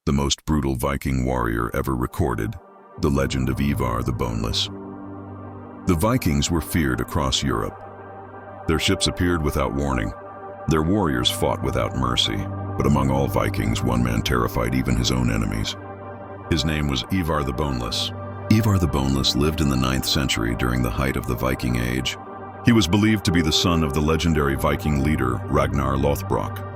the most brutal Viking warrior ever recorded, the legend of Ivar the Boneless. The Vikings were feared across Europe. Their ships appeared without warning. Their warriors fought without mercy. But among all Vikings, one man terrified even his own enemies. His name was Ivar the Boneless. Ivar the Boneless lived in the 9th century during the height of the Viking Age. He was believed to be the son of the legendary Viking leader Ragnar Lothbrok.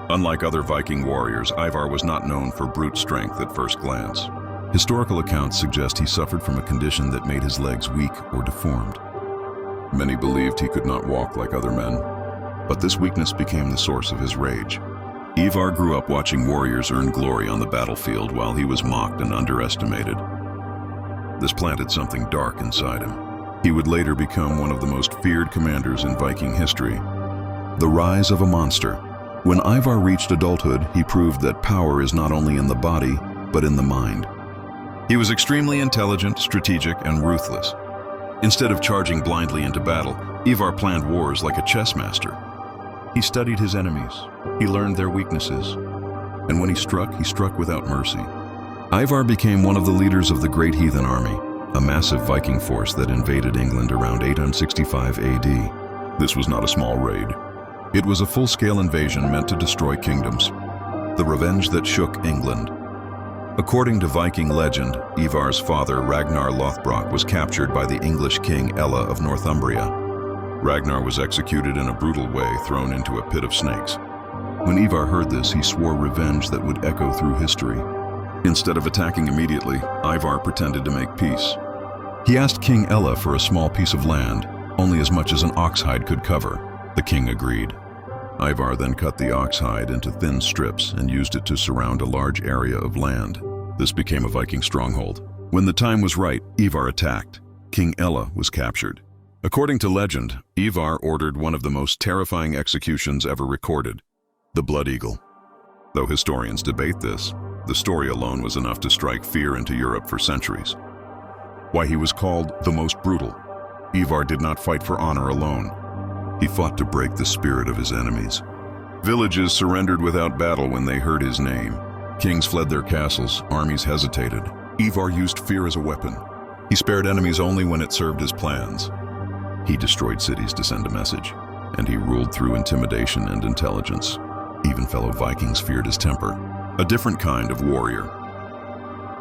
Unlike other Viking warriors, Ivar was not known for brute strength at first glance. Historical accounts suggest he suffered from a condition that made his legs weak or deformed. Many believed he could not walk like other men, but this weakness became the source of his rage. Ivar grew up watching warriors earn glory on the battlefield while he was mocked and underestimated. This planted something dark inside him. He would later become one of the most feared commanders in Viking history. The rise of a monster. When Ivar reached adulthood, he proved that power is not only in the body, but in the mind. He was extremely intelligent, strategic, and ruthless. Instead of charging blindly into battle, Ivar planned wars like a chess master. He studied his enemies, he learned their weaknesses, and when he struck without mercy. Ivar became one of the leaders of the Great Heathen Army, a massive Viking force that invaded England around 865 AD. This was not a small raid. It was a full-scale invasion meant to destroy kingdoms, the revenge that shook England. According to Viking legend, Ivar's father, Ragnar Lothbrok, was captured by the English king Ella of Northumbria. Ragnar was executed in a brutal way, thrown into a pit of snakes. When Ivar heard this, he swore revenge that would echo through history. Instead of attacking immediately, Ivar pretended to make peace. He asked King Ella for a small piece of land, only as much as an ox hide could cover. The king agreed. Ivar then cut the ox hide into thin strips and used it to surround a large area of land. This became a Viking stronghold. When the time was right, Ivar attacked. King Ella was captured. According to legend, Ivar ordered one of the most terrifying executions ever recorded, the Blood Eagle. Though historians debate this, the story alone was enough to strike fear into Europe for centuries. Why he was called the most brutal. Ivar did not fight for honor alone. He fought to break the spirit of his enemies. Villages surrendered without battle when they heard his name. Kings fled their castles, armies hesitated. Ivar used fear as a weapon. He spared enemies only when it served his plans. He destroyed cities to send a message, and he ruled through intimidation and intelligence. Even fellow Vikings feared his temper, a different kind of warrior.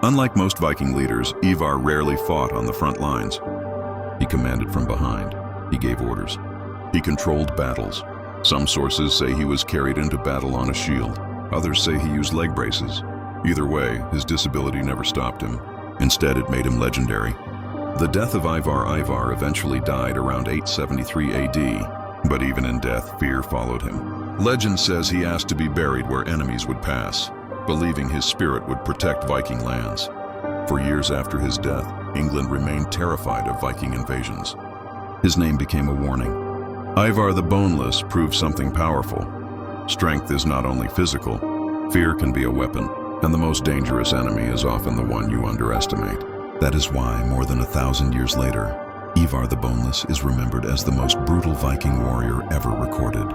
Unlike most Viking leaders, Ivar rarely fought on the front lines. He commanded from behind. He gave orders. He controlled battles. Some sources say he was carried into battle on a shield. Others say he used leg braces. Either way, his disability never stopped him. Instead, it made him legendary. The death of Ivar eventually died around 873 AD, but even in death, fear followed him. Legend says he asked to be buried where enemies would pass, believing his spirit would protect Viking lands. For years after his death, England remained terrified of Viking invasions. His name became a warning. Ivar the Boneless proved something powerful. Strength is not only physical, fear can be a weapon, and the most dangerous enemy is often the one you underestimate. That is why, more than 1,000 years later, Ivar the Boneless is remembered as the most brutal Viking warrior ever recorded.